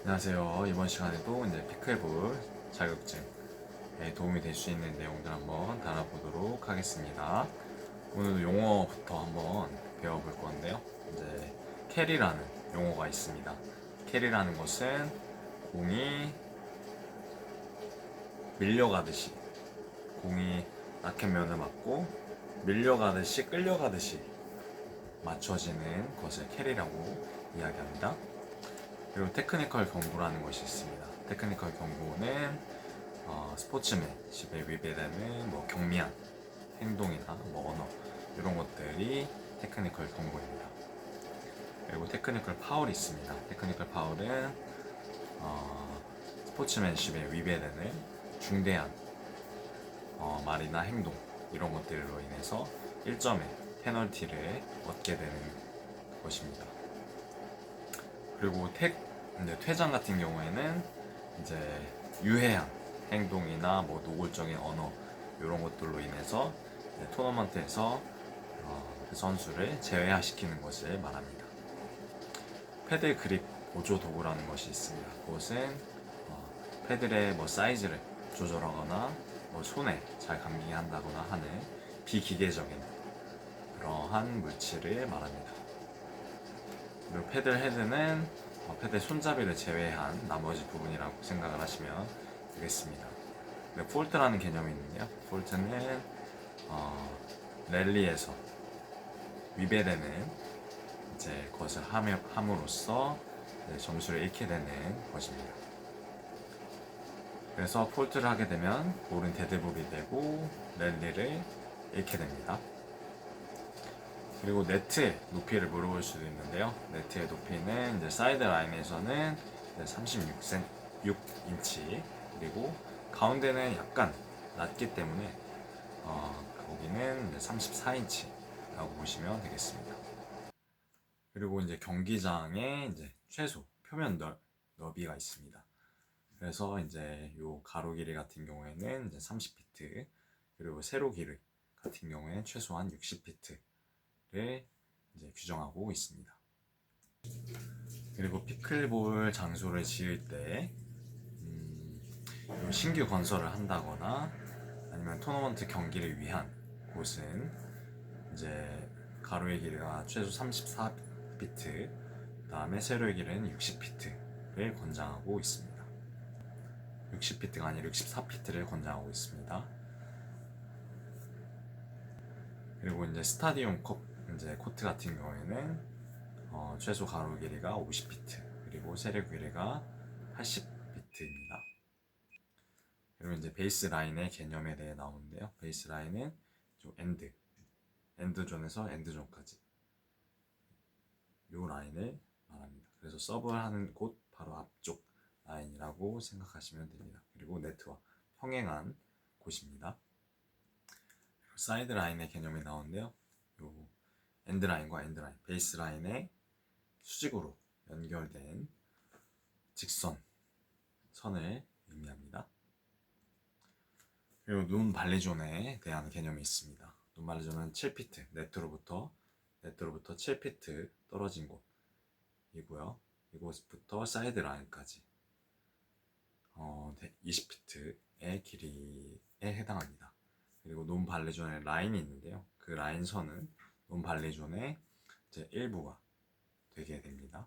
안녕하세요. 이번 시간에도 이제 피클볼 자격증에 도움이 될 수 있는 내용들 한번 다뤄보도록 하겠습니다. 오늘 용어부터 한번 배워볼 건데요. 이제 캐리라는 용어가 있습니다. 캐리라는 것은 공이 밀려가듯이 공이 라켓면을 맞고 밀려가듯이 끌려가듯이 맞춰지는 것을 캐리라고 이야기합니다. 그리고 테크니컬 경고라는 것이 있습니다. 테크니컬 경고는 스포츠맨십에 위배되는 경미한 행동이나 언어 이런 것들이 테크니컬 경고입니다. 그리고 테크니컬 파울이 있습니다. 테크니컬 파울은 스포츠맨십에 위배되는 중대한 말이나 행동 이런 것들로 인해서 1점의 페널티를 얻게 되는 것입니다. 그리고 이제 퇴장 같은 경우에는 이제 유해한 행동이나 노골적인 언어 이런 것들로 인해서 토너먼트에서 그 선수를 제외시키는 것을 말합니다. 패드 그립 보조 도구라는 것이 있습니다. 그것은 패드의 사이즈를 조절하거나 손에 잘 감기게 한다거나 하는 비기계적인 그러한 물질을 말합니다. 그리고 패드 헤드는 패드 손잡이를 제외한 나머지 부분이라고 생각을 하시면 되겠습니다. 폴트라는 개념이 있는데요. 폴트는 랠리에서 위배되는 이제 것을 함으로써 점수를 잃게 되는 것입니다. 그래서 폴트를 하게 되면 볼은 데드볼이 되고 랠리를 잃게 됩니다. 그리고 네트의 높이를 물어볼 수도 있는데요. 네트의 높이는 이제 사이드 라인에서는 36인치 그리고 가운데는 약간 낮기 때문에 거기는 34인치라고 보시면 되겠습니다. 그리고 이제 경기장에 이제 최소 표면 너비가 있습니다. 그래서 이제 요 가로 길이 같은 경우에는 이제 30피트 그리고 세로 길이 같은 경우에는 최소한 60피트 를 이제 규정하고 있습니다. 그리고 피클볼 장소를 지을 때 신규 건설을 한다거나 아니면 토너먼트 경기를 위한 곳은 이제 가로의 길이가 최소 34피트, 그 다음에 세로의 길이는 60피트를 권장하고 있습니다. 60피트가 아니라 64피트를 권장하고 있습니다. 그리고 이제 스타디움 이제 코트 같은 경우에는 최소 가로 길이가 50피트 그리고 세로 길이가 80피트입니다. 그리고 이제 베이스 라인의 개념에 대해 나오는데요. 베이스 라인은 엔드존에서 엔드존까지 이 라인을 말합니다. 그래서 서브를 하는 곳 바로 앞쪽 라인이라고 생각하시면 됩니다. 그리고 네트와 평행한 곳입니다. 사이드 라인의 개념이 나오는데요. 요 엔드라인과 엔드라인, 베이스 라인의 수직으로 연결된 선을 의미합니다. 그리고 눈 발리존에 대한 개념이 있습니다. 눈 발리존은 7피트, 네트로부터 7피트 떨어진 곳이고요. 이곳부터 사이드 라인까지 20피트의 길이에 해당합니다. 그리고 논 발리존의 라인이 있는데요. 그 라인 선은 논 발리존의 이제 일부가 되게 됩니다.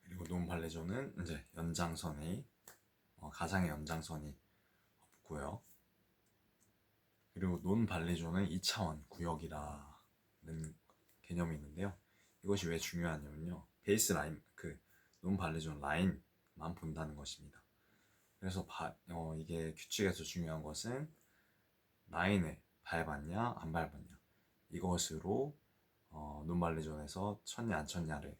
그리고 논 발리존은 이제 가장의 연장선이 없고요. 그리고 논 발리존은 2차원 구역이라는 개념이 있는데요. 이것이 왜 중요하냐면요. 베이스 라인, 논 발리존 라인만 본다는 것입니다. 그래서 이게 규칙에서 중요한 것은 라인을 밟았냐 안 밟았냐 이것으로 논 발리존에서 쳤냐 안 쳤냐를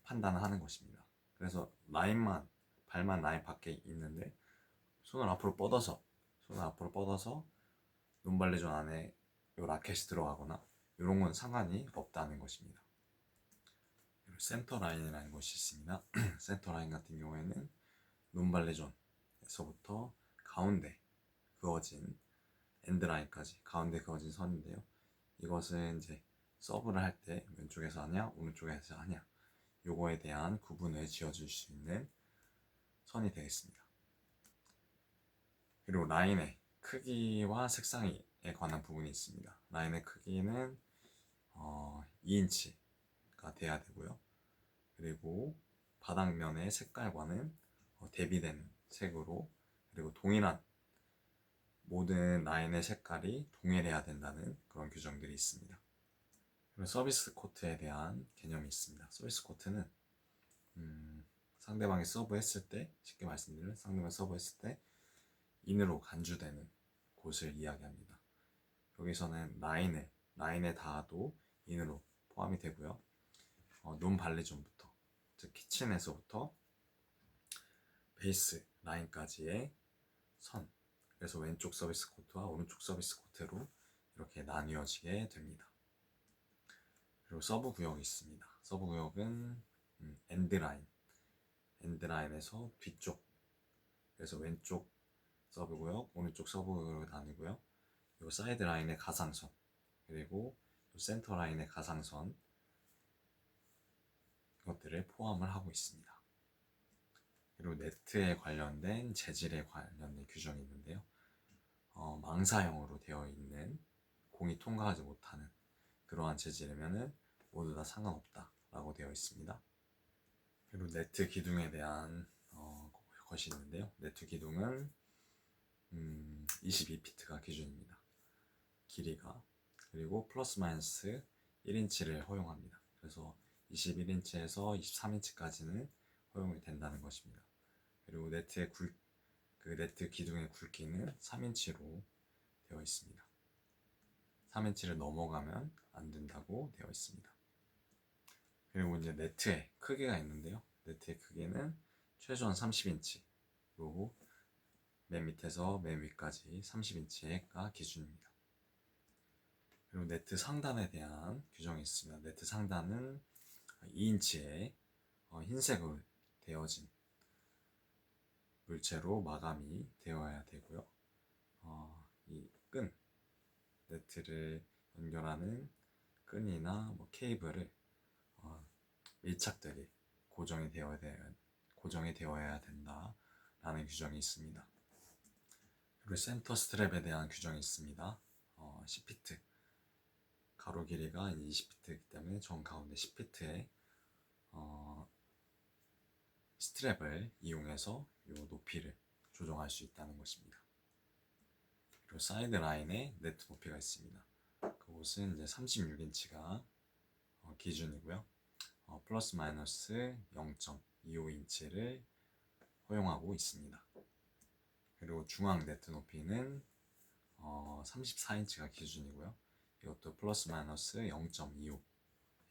판단을 하는 것입니다. 그래서 발만 라인 밖에 있는데 손을 앞으로 뻗어서 논 발리존 안에 요 라켓이 들어가거나 이런 건 상관이 없다는 것입니다. 그리고 센터 라인이라는 것이 있습니다. 센터 라인 같은 경우에는 논 발리존에서부터 가운데 그어진 엔드라인까지 가운데 그어진 선인데요. 이것은 이제 서브를 할 때 왼쪽에서 하냐 오른쪽에서 하냐 요거에 대한 구분을 지어줄 수 있는 선이 되겠습니다. 그리고 라인의 크기와 색상에 관한 부분이 있습니다. 라인의 크기는 2인치가 돼야 되고요. 그리고 바닥면의 색깔과는 대비되는 색으로, 그리고 동일한 모든 라인의 색깔이 동일해야 된다는 그런 규정들이 있습니다. 그리고 서비스 코트에 대한 개념이 있습니다. 서비스 코트는 상대방이 서브했을 때, 쉽게 말씀드리면 상대방이 서브했을 때 인으로 간주되는 곳을 이야기합니다. 여기서는 라인에 닿아도 인으로 포함이 되고요. 눈 발리존부터, 즉 키친에서부터 베이스 라인까지의 선, 그래서 왼쪽 서비스 코트와 오른쪽 서비스 코트로 이렇게 나뉘어지게 됩니다. 그리고 서브 구역이 있습니다. 서브 구역은 엔드라인에서 뒤쪽, 그래서 왼쪽 서브 구역, 오른쪽 서브 구역으로 나뉘고요. 요 사이드 라인의 가상선, 그리고 요 센터 라인의 가상선, 이것들을 포함을 하고 있습니다. 그리고 네트에 관련된 재질에 관련된 규정이 있는데요. 망사형으로 되어 있는, 공이 통과하지 못하는 그러한 재질이면은 모두 다 상관없다 라고 되어 있습니다. 그리고 네트 기둥에 대한 것이 있는데요. 네트 기둥은 22피트가 기준입니다. 길이가. 그리고 플러스 마이너스 1인치를 허용합니다. 그래서 21인치에서 23인치까지는 허용이 된다는 것입니다. 그리고 네트 기둥의 굵기는 3인치로 되어 있습니다. 3인치를 넘어가면 안 된다고 되어 있습니다. 그리고 이제 네트의 크기가 있는데요. 네트의 크기는 최소한 30인치, 그리고 맨 밑에서 맨 위까지 30인치가 기준입니다. 그리고 네트 상단에 대한 규정이 있습니다. 네트 상단은 2인치의 흰색으로 되어진 물체로 마감이 되어야 되고요. 이 네트를 연결하는 끈이나 케이블을 밀착되게 고정이 되어야 된다라는 규정이 있습니다. 그리고 센터 스트랩에 대한 규정이 있습니다. 10피트, 가로 길이가 20피트이기 때문에 정 가운데 10피트의 스트랩을 이용해서 이 높이를 조정할 수 있다는 것입니다. 그리고 사이드 라인에 네트 높이가 있습니다. 그곳은 이제 36인치가 기준이고요. 플러스 마이너스 0.25인치를 허용하고 있습니다. 그리고 중앙 네트 높이는 34인치가 기준이고요. 이것도 플러스 마이너스 0.25의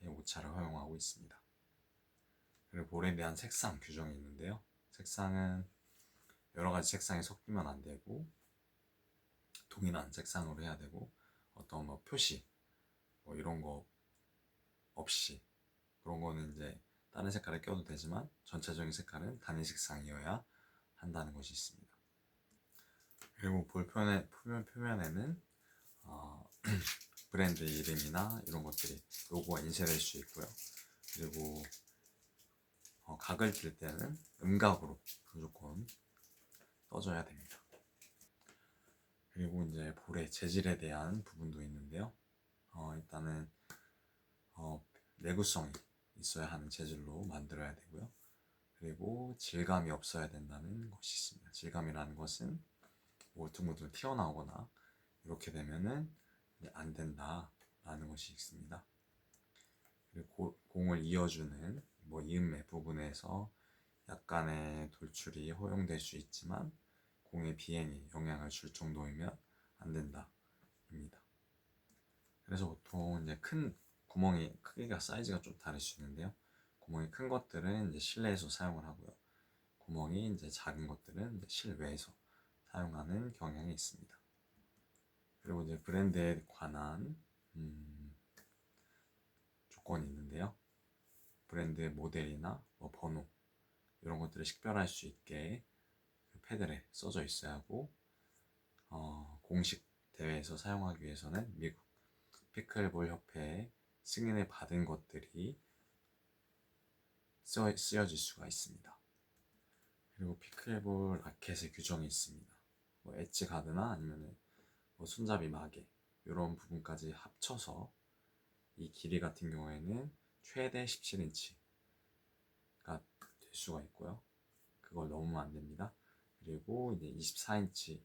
오차를 허용하고 있습니다. 그리고 볼에 대한 색상 규정이 있는데요. 색상은 여러 가지 색상이 섞이면 안 되고, 동일한 색상으로 해야 되고, 어떤 표시 이런 거 없이, 그런 거는 이제 다른 색깔을 껴도 되지만 전체적인 색깔은 단일 색상이어야 한다는 것이 있습니다. 그리고 볼 표면에는 브랜드 이름이나 이런 것들이 로고가 인쇄될 수 있고요. 그리고 각을 낄 때는 음각으로 무조건 떠줘야 됩니다. 그리고 이제 볼의 재질에 대한 부분도 있는데요. 일단은 내구성이 있어야 하는 재질로 만들어야 되고요. 그리고 질감이 없어야 된다는 것이 있습니다. 질감이라는 것은 울퉁불퉁 튀어나오거나 이렇게 되면은 안 된다라는 것이 있습니다. 그리고 공을 이어주는 이음매 부분에서 약간의 돌출이 허용될 수 있지만 공의 비행에 영향을 줄 정도이면 안 된다입니다. 그래서 보통 이제 큰 구멍이 크기가 사이즈가 좀 다를 수 있는데요. 구멍이 큰 것들은 이제 실내에서 사용을 하고요. 구멍이 이제 작은 것들은 이제 실외에서 사용하는 경향이 있습니다. 그리고 이제 브랜드에 관한 조건이 있는데요. 브랜드의 모델이나 번호 이런 것들을 식별할 수 있게 그 패들에 써져 있어야 하고, 공식 대회에서 사용하기 위해서는 미국 피클볼 협회의 승인을 받은 것들이 쓰여질 수가 있습니다. 그리고 피클볼 라켓의 규정이 있습니다. 뭐 엣지 가드나 아니면은 뭐 손잡이 마개 이런 부분까지 합쳐서 이 길이 같은 경우에는 최대 17인치가 될 수가 있고요. 그걸 넘으면 안 됩니다. 그리고 이제 24인치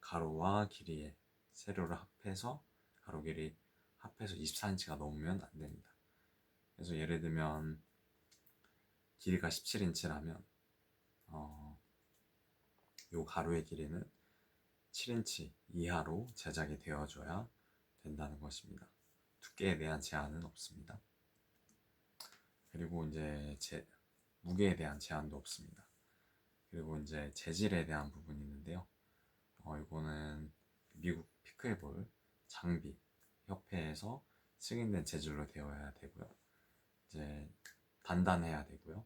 가로와 길이의 세로를 합해서 가로 길이 합해서 24인치가 넘으면 안 됩니다. 그래서 예를 들면 길이가 17인치라면 요 가로의 길이는 7인치 이하로 제작이 되어줘야 된다는 것입니다. 두께에 대한 제한은 없습니다. 그리고 이제 무게에 대한 제한도 없습니다. 그리고 이제 재질에 대한 부분이 있는데요. 이거는 미국 피클볼 장비 협회에서 승인된 재질로 되어야 되고요. 이제 단단해야 되고요.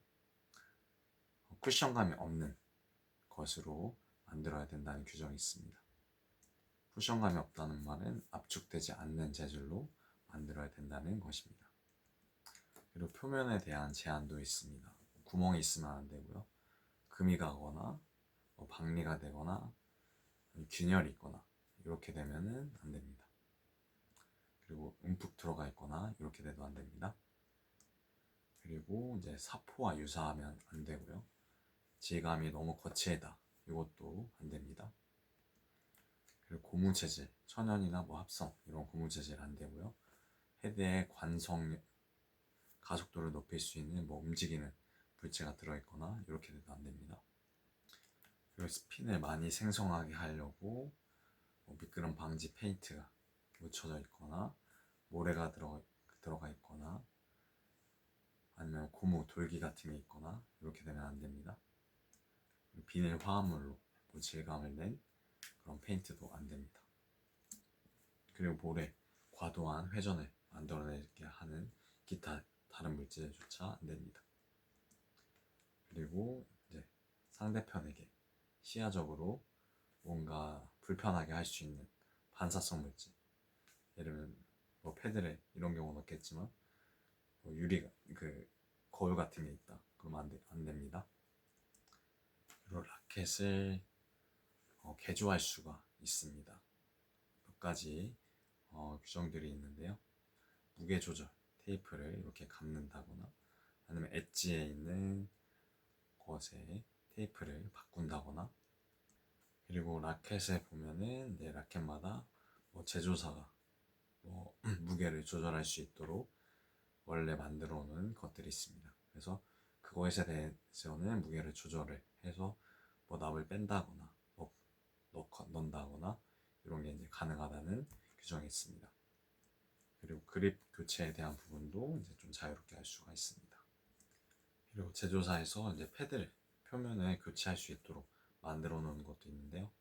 쿠션감이 없는 것으로 만들어야 된다는 규정이 있습니다. 쿠션감이 없다는 말은 압축되지 않는 재질로 만들어야 된다는 것입니다. 그리고 표면에 대한 제한도 있습니다. 구멍이 있으면 안 되고요. 금이 가거나 박리가 되거나 균열이 있거나 이렇게 되면은 안 됩니다. 그리고 움푹 들어가 있거나 이렇게 돼도 안 됩니다. 그리고 이제 사포와 유사하면 안 되고요. 질감이 너무 거칠다. 이것도 안 됩니다. 그리고 고무 재질, 천연이나 뭐 합성 이런 고무 재질 안 되고요. 헤드의 관성 가속도를 높일 수 있는 뭐 움직이는 물체가 들어있거나 이렇게 돼도 안 됩니다. 그리고 스핀을 많이 생성하게 하려고 미끄럼 방지 페인트가 묻혀져 있거나 모래가 들어가 있거나 아니면 고무 돌기 같은 게 있거나 이렇게 되면 안 됩니다. 비닐 화합물로 질감을 낸 그런 페인트도 안 됩니다. 그리고 볼에 과도한 회전을 만들어내게 하는 기타 다른 물질조차 안 됩니다. 그리고 이제 상대편에게 시야적으로 뭔가 불편하게 할 수 있는 반사성 물질, 예를 들면 뭐 패드에 이런 경우는 없겠지만 뭐 유리 거울 같은 게 있다. 그러면 안 됩니다. 그리고 라켓을 개조할 수가 있습니다. 몇 가지 규정들이 있는데요. 무게 조절 테이프를 이렇게 감는다거나 아니면 엣지에 있는 것에 테이프를 바꾼다거나 그리고 라켓에 보면은 라켓마다 제조사가 무게를 조절할 수 있도록 원래 만들어 놓은 것들이 있습니다. 그래서 그것에 대해서는 무게를 조절을 해서 납을 뺀다거나 넣는다거나 이런 게 이제 가능하다는 규정이 있습니다. 그리고 그립 교체에 대한 부분도 이제 좀 자유롭게 할 수가 있습니다. 그리고 제조사에서 이제 패드를 표면을 교체할 수 있도록 만들어 놓은 것도 있는데요.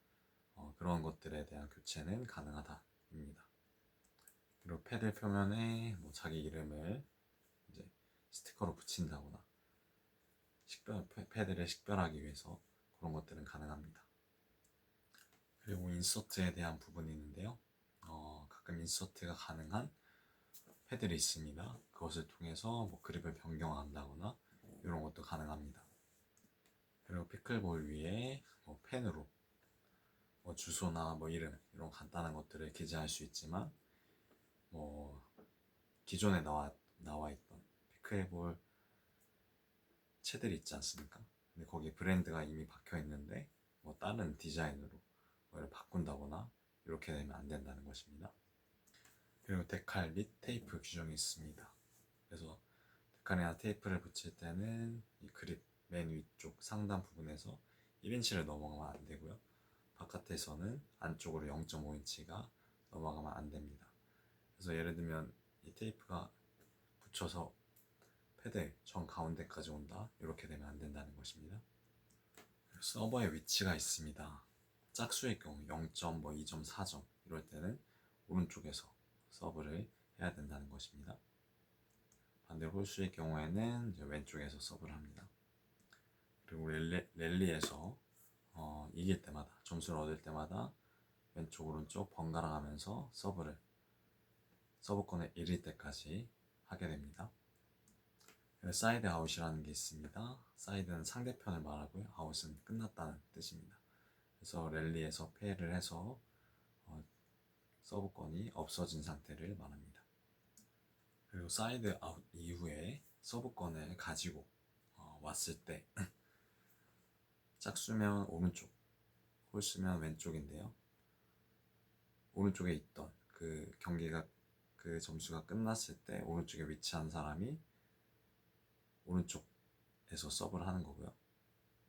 그런 것들에 대한 교체는 가능하다입니다. 그리고 패드 표면에 자기 이름을 이제 스티커로 붙인다거나 패드를 식별하기 위해서 그런 것들은 가능합니다. 그리고 인서트에 대한 부분이 있는데요. 가끔 인서트가 가능한 패드를 있습니다. 그것을 통해서 그립을 변경한다거나 이런 것도 가능합니다. 그리고 피클볼 위에 펜으로 주소나 이름 이런 간단한 것들을 기재할 수 있지만 기존에 나와 있던 피클볼 채들이 있지 않습니까? 근데 거기에 브랜드가 이미 박혀 있는데 다른 디자인으로 뭐를 바꾼다거나 이렇게 되면 안 된다는 것입니다. 그리고 데칼 및 테이프 규정이 있습니다. 그래서 데칼이나 테이프를 붙일 때는 이 그립 맨 위쪽 상단 부분에서 1인치를 넘어가면 안 되고요. 바깥에서는 안쪽으로 0.5인치가 넘어가면 안 됩니다. 그래서 예를 들면 이 테이프가 붙여서 패드 정 가운데까지 온다. 이렇게 되면 안 된다는 것입니다. 서버의 위치가 있습니다. 짝수의 경우 0.2.4점 이럴 때는 오른쪽에서 서브를 해야 된다는 것입니다. 반대로 홀수의 경우에는 이제 왼쪽에서 서브를 합니다. 그리고 랠리에서 이길 때마다 점수를 얻을 때마다 왼쪽 오른쪽 번갈아 가면서 서브권을 잃을 때까지 하게 됩니다. 사이드 아웃이라는 게 있습니다. 사이드는 상대편을 말하고요. 아웃은 끝났다는 뜻입니다. 그래서 랠리에서 패를 해서 서브권이 없어진 상태를 말합니다. 그리고 사이드 아웃 이후에 서브권을 가지고 왔을 때 짝수면 오른쪽, 홀수면 왼쪽인데요. 오른쪽에 있던 그 경기가 그 점수가 끝났을 때 오른쪽에 위치한 사람이 오른쪽에서 서브를 하는 거고요.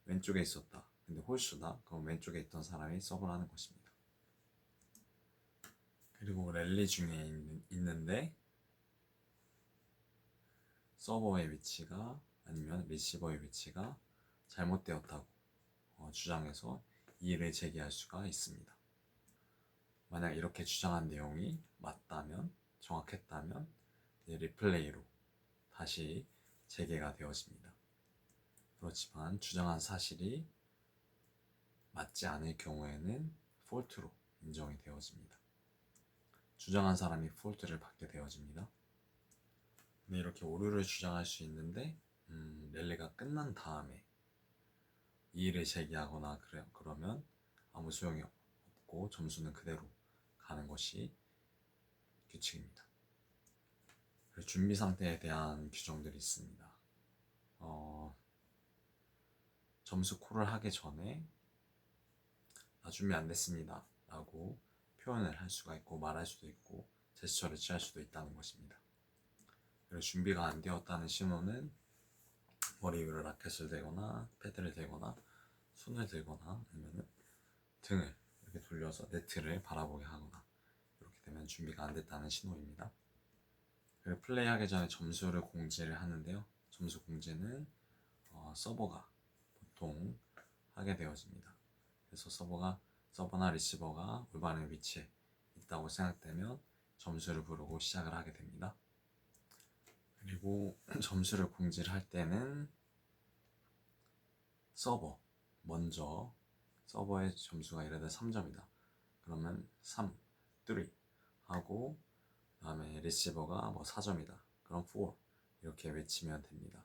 왼쪽에 있었다. 근데 홀수다. 그럼 왼쪽에 있던 사람이 서브를 하는 것입니다. 그리고 랠리 중에 있는데 서버의 위치가 아니면 리시버의 위치가 잘못되었다고 주장해서 이의를 제기할 수가 있습니다. 만약 이렇게 주장한 내용이 맞다면, 정확했다면 리플레이로 다시 재개가 되어집니다. 그렇지만 주장한 사실이 맞지 않을 경우에는 폴트로 인정이 되어집니다. 주장한 사람이 폴트를 받게 되어집니다. 근데 이렇게 오류를 주장할 수 있는데 랠리가 끝난 다음에 이의를 제기하거나 그러면 아무 소용이 없고 점수는 그대로 가는 것이 규칙입니다. 그리고 준비 상태에 대한 규정들이 있습니다. 점수 콜을 하기 전에 나 준비 안 됐습니다 라고 표현을 할 수가 있고 말할 수도 있고 제스처를 취할 수도 있다는 것입니다. 그리고 준비가 안 되었다는 신호는 머리 위로 라켓을 대거나 패드를 대거나 손을 들거나 아니면 등을 이렇게 돌려서 네트를 바라보게 하거나 이렇게 되면 준비가 안 됐다는 신호입니다. 그리고 플레이하기 전에 점수를 공지를 하는데요. 점수 공지는 서버가 보통 하게 되어집니다. 그래서 서버나 리시버가 올바른 위치에 있다고 생각되면 점수를 부르고 시작을 하게 됩니다. 그리고 점수를 공지를 할 때는 먼저 서버의 점수가 예를 들어 3점이다. 그러면 3, 3 하고 그 다음에 리시버가 4점이다. 그럼 4 이렇게 외치면 됩니다.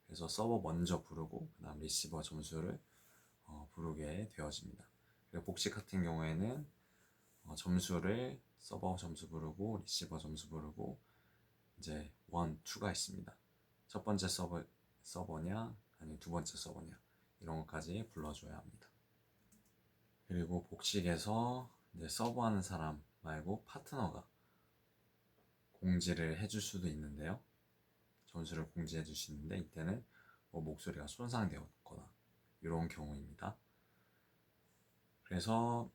그래서 서버 먼저 부르고 그 다음 리시버 점수를 부르게 되어집니다. 그리고 복식 같은 경우에는 점수를 서버 점수 부르고 리시버 점수 부르고 이제 1, 2가 있습니다. 첫 번째 서버냐 아니면 두 번째 서버냐 이런 것까지 불러줘야 합니다. 그리고 복식에서 이제 서버하는 사람 말고 파트너가 공지를 해줄 수도 있는데요. 점수를 공지해 줄 수 있는데 이때는 목소리가 손상되었거나 이런 경우입니다. 그래서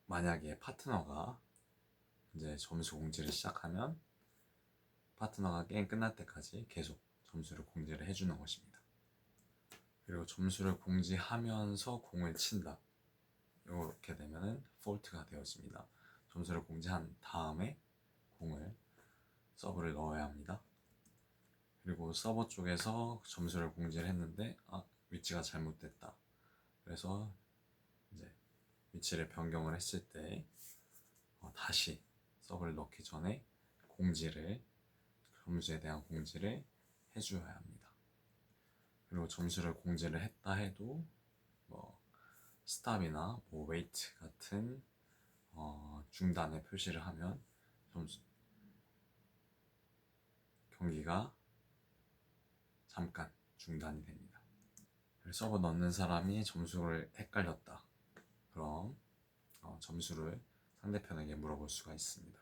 만약에 파트너가 이제 점수 공지를 시작하면 파트너가 게임 끝날 때까지 계속 점수를 공지를 해주는 것입니다. 그리고 점수를 공지하면서 공을 친다. 이렇게 되면은 폴트가 되어집니다. 점수를 공지한 다음에 공을 서브를 넣어야 합니다. 그리고 서버 쪽에서 점수를 공지를 했는데 위치가 잘못됐다. 그래서 이제 위치를 변경을 했을 때 다시 서브를 넣기 전에 점수에 대한 공지를 해줘야 합니다. 그리고 점수를 공지를 했다 해도 스탑이나 웨이트 같은 중단의 표시를 하면 경기가 잠깐 중단이 됩니다. 서버 넣는 사람이 점수를 헷갈렸다. 그럼 점수를 상대편에게 물어볼 수가 있습니다.